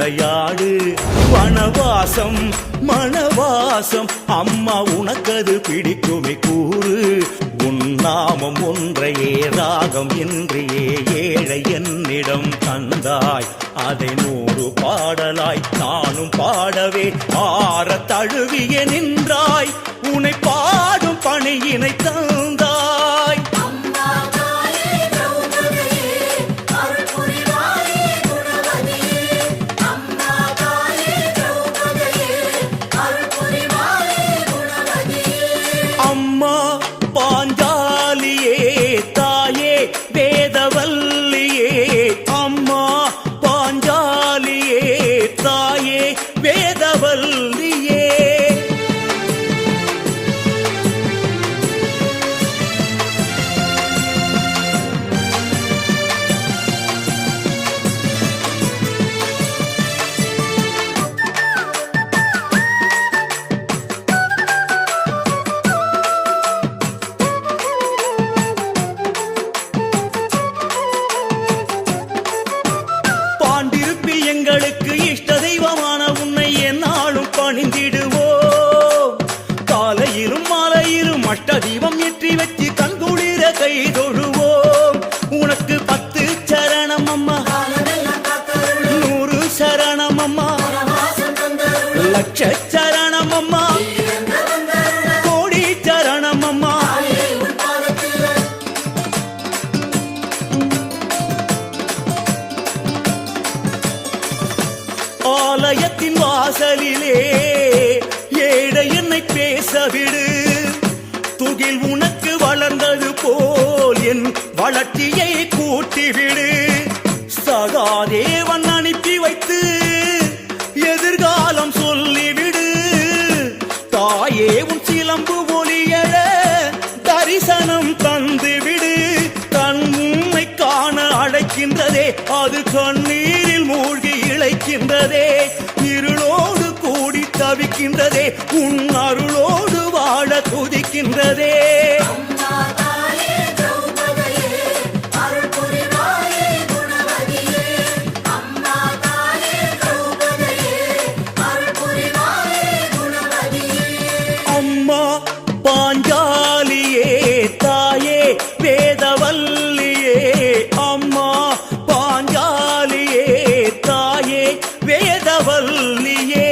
விளையாடு வனவாசம் மணவாசம் அம்மா உனக்கது பிடிக்குமே கூறு உன் நாமம் ஒன்றையே ராகம் என்றையே ஏழை என்னிடம் தந்தாய் அதை 100 பாடலாய் நானும் பாடவே ஆற தழுவிய நின்றாய் உன்னை பாடும் பணியினை தந்தாய் அம்மா பாஞ்சாலியே தாயே வேதவல்லியே அம்மா பாஞ்சாலியே தாயே வேதவல்லியே எங்களுக்கு இஷ்ட தெய்வமான உன்னை என்னாலும் பணிந்திடுவோம் காலையிலும் மாலையிலும் அஷ்ட தீபம் ஏற்றி வச்சு கண்குளிர கை தொழுவோம் உனக்கு 10 சரணம் அம்மா 100 சரணம் அம்மா லட்ச சரணம் அம்மா கோடி சரணம் அம்மா ஆலயத்தின் வாசலிலே ஏழை என்னை பேசவிடு துகில் உனக்கு வளர்ந்தது போல் என் வளர்ச்சியை கூட்டிவிடு சகாதேவன் அனுப்பி வைத்து எதிர்காலம் சொல்லிவிடு தாயே உன் சிலம்பு ஒளியழ தரிசனம் தந்துவிடு கண் உம்மை காண அழைக்கின்றதே அது கண்ணீரில் மூழ்கி இழைக்கின்றதே இருளோடு கூடி தவிக்கின்றதே உன் அருளோடு வாழ துதிக்கின்றதே அம்மா பாஞ்சாலியே தாயே வேதவல்லியே அம்மா பாஞ்சாலியே தாயே வேதவல்லியே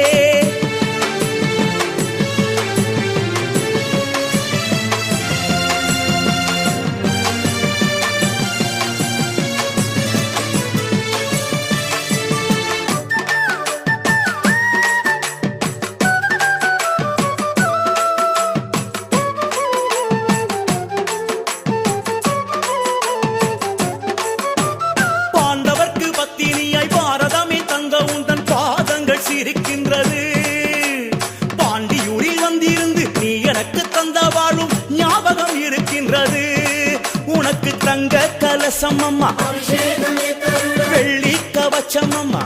இருக்கின்றது பாண்டியூரில் வந்திருந்து நீ எனக்கு தந்த வாழும் ஞாபகம் இருக்கின்றது உனக்கு தங்க கலசம் அம்மா வெள்ளி கவச்சம் அம்மா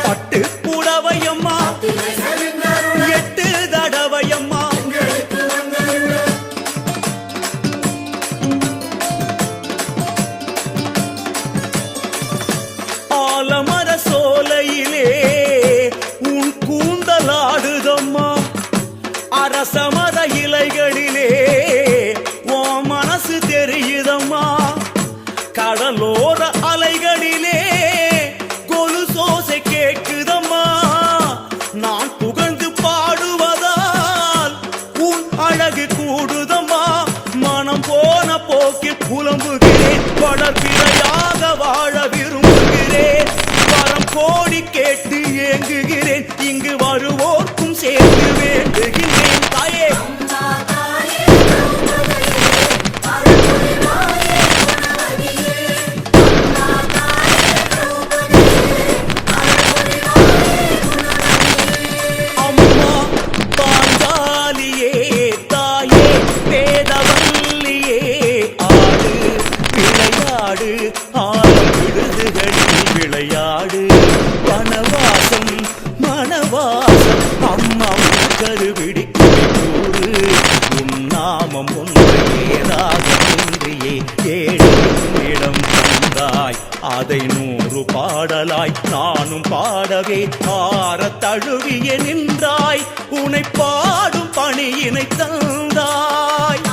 பட்டு புடவை அம்மா 8 தடவை அம்மா ஆலமர சோலையிலே உன் கூந்தலாடுதம்மா அரசமர இலைகளிலே உன் மனசு தெரியுதம்மா கடலோர அலைகளிலே கொலு சோசை கேட்குதம்மா நான் புகழ்ந்து பாடுவதால் உன் அழகு கூடுதம்மா மனம் போன போக்கில் புலம்புகிறேன் வளர்பிறையாக வாழ விரும்புகிறேன் வரம் கோடி கேட்டு ஏங்குகிறேன் இங்கு வருவோர்க்கும் சேர்த்து வேண்டுகிறேன் தாயே அம்மா பாஞ்சாலியே தாயே வேதவல்லியே ஆடு விளையாடு ஆடும் விடுதுகளில் விளையாடு வனவாசம் மணவாசம் அம்மா கருவிடிக்கு அதை 100 பாடலாய் நானும் பாடவே ஆற தழுவிய நின்றாய் உனை பாடும் பணியினை தந்தாய்.